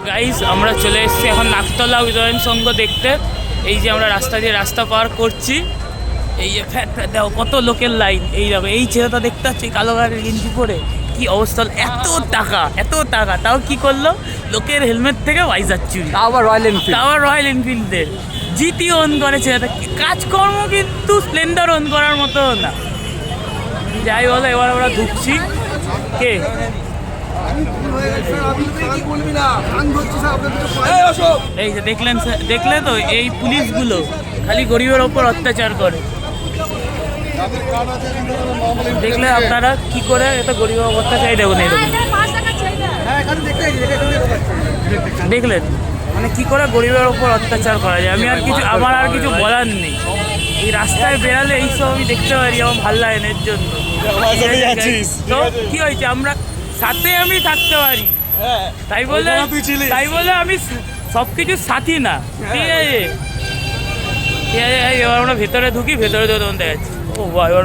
Guys আমরা চলে এসেছি এখন নাকতলা উদয়ন সংঘ দেখতে। এই যে আমরা রাস্তা দিয়ে রাস্তা পার করছি, এই যে ফ্যাট ফ্যাট দেখো কত লোকের লাইন। এই দেখো এই ছেলেটা দেখতে পাচ্ছি কালো গাড়ির গেঞ্জি পরে, কি অবস্থা। এত টাকা তাও কি করলো, লোকের হেলমেট থেকে ভাইজার চুরি, তাও আবার রয়্যাল এনফিল্ডের জিটি অন করে ছেলেটা। কাজকর্ম কিন্তু স্প্লেন্ডার অন করার মতো না। যাই বলো, এবার আমরা ঢুকছি। কে এই যে দেখলে তো এই পুলিশগুলো খালি গরিবের ওপর অত্যাচার করে। দেখলে আপনারা কি করে এটা গরিবের অত্যাচার। দেখুন দেখলেন মানে কি করে গরিবের ওপর অত্যাচার করা যায়। আমার আর কিছু বলার নেই। এই রাস্তায় বেরালে এইসব আমি দেখতে পারি, আমার ভালো লাগে না। এর জন্য তো কি হয়েছে, আমরা সাথে আমি থাকতে পারি, তাই বলে আমি সবকিছু সাথী না। ঠিক আছে, এবার আমরা ভেতরে ঢুকি, ভেতরে তখন দেখাচ্ছি। ও এবার